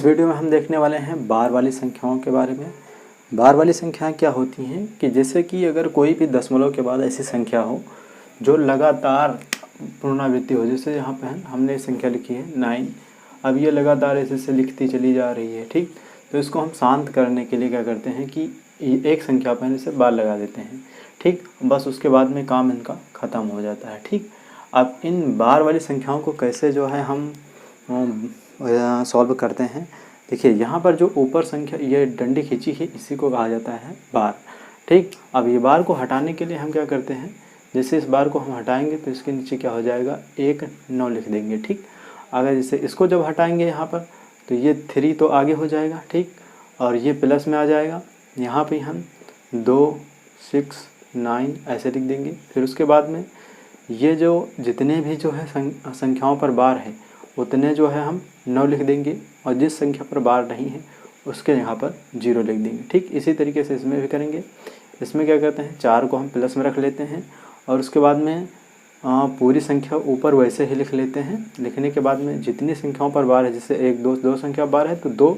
इस वीडियो में हम देखने वाले हैं बार वाली संख्याओं के बारे में। बार वाली संख्याएं क्या होती हैं कि जैसे कि अगर कोई भी दशमलव के बाद ऐसी संख्या हो जो लगातार पुनरावृत्ति हो, जैसे यहाँ पे हमने संख्या लिखी है 9, अब ये लगातार ऐसे लिखती चली जा रही है, ठीक। तो इसको हम शांत करने के लिए क्या करते हैं कि एक संख्या पर से बार लगा देते हैं, ठीक। बस उसके बाद में काम इनका ख़त्म हो जाता है, ठीक। अब इन बार वाली संख्याओं को कैसे जो है हम सॉल्व करते हैं। देखिए यहाँ पर जो ऊपर संख्या ये डंडी खींची है इसी को कहा जाता है बार, ठीक। अब ये बार को हटाने के लिए हम क्या करते हैं, जैसे इस बार को हम हटाएंगे तो इसके नीचे क्या हो जाएगा 1 9 लिख देंगे, ठीक। अगर जैसे इसको जब हटाएंगे यहाँ पर तो ये 3 तो आगे हो जाएगा, ठीक, और ये प्लस में आ जाएगा। यहाँ पे हम 2 6 9 ऐसे लिख देंगे। फिर उसके बाद में ये जो जितने भी जो है संख्याओं पर बार है उतने जो है हम 9 लिख देंगे, और जिस संख्या पर बार नहीं है उसके यहाँ पर 0 लिख देंगे, ठीक। इसी तरीके से इसमें भी करेंगे। इसमें क्या करते हैं 4 को हम प्लस में रख लेते हैं और उसके बाद में पूरी संख्या ऊपर वैसे ही लिख लेते हैं। लिखने के बाद में जितनी संख्याओं पर बार है, जैसे 1 2 2 संख्या बार है तो 2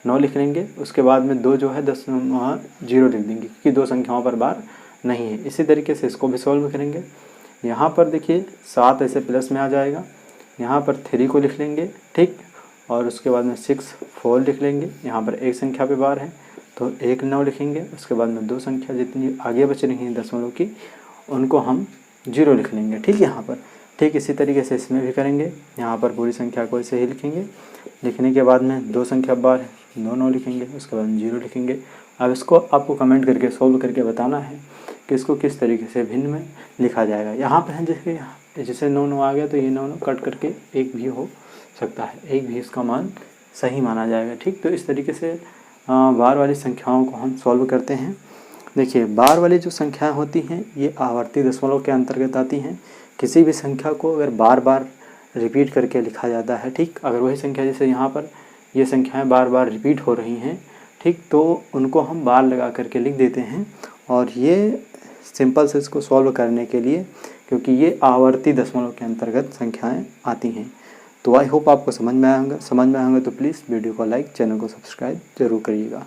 9 लिख लेंगे। उसके बाद में 2 जो है 10 0 लिख देंगे क्योंकि 2 संख्याओं पर बार नहीं है। इसी तरीके से इसको भी सॉल्व करेंगे। यहाँ पर देखिए 7 ऐसे प्लस में आ जाएगा, यहाँ पर 3 को लिख लेंगे, ठीक, और उसके बाद में 6 4 लिख लेंगे। यहाँ पर एक संख्या पे बार है तो 1 9 लिखेंगे। उसके बाद में 2 संख्या जितनी आगे बच रही हैं दशमलव की उनको हम 0 लिख लेंगे, ठीक। यहाँ पर ठीक इसी तरीके से इसमें भी करेंगे। यहाँ पर पूरी संख्या को ऐसे ही लिखेंगे। लिखने के बाद में 2 संख्या बार है 2 9 लिखेंगे, उसके बाद में 0 लिखेंगे। अब इसको आपको कमेंट करके सॉल्व करके बताना है कि इसको किस तरीके से भिन्न में लिखा जाएगा। यहाँ पर जैसे 9 9 आ गया तो ये 9 9 कट करके 1 भी हो सकता है, 1 भी इसका मान सही माना जाएगा, ठीक। तो इस तरीके से बार वाली संख्याओं को हम सॉल्व करते हैं। देखिए बार वाली जो संख्याएं होती हैं ये आवर्ती दशमलव के अंतर्गत आती हैं। किसी भी संख्या को अगर बार बार रिपीट करके लिखा जाता है, ठीक, अगर वही संख्या जैसे यहाँ पर ये संख्याएं बार बार रिपीट हो रही हैं, ठीक, तो उनको हम बार लगा करके लिख देते हैं। और ये सिंपल से इसको सॉल्व करने के लिए, क्योंकि ये आवर्ती दशमलव के अंतर्गत संख्याएं आती हैं। तो आई होप आपको समझ में आएगा तो प्लीज़ वीडियो को लाइक, चैनल को सब्सक्राइब जरूर करिएगा।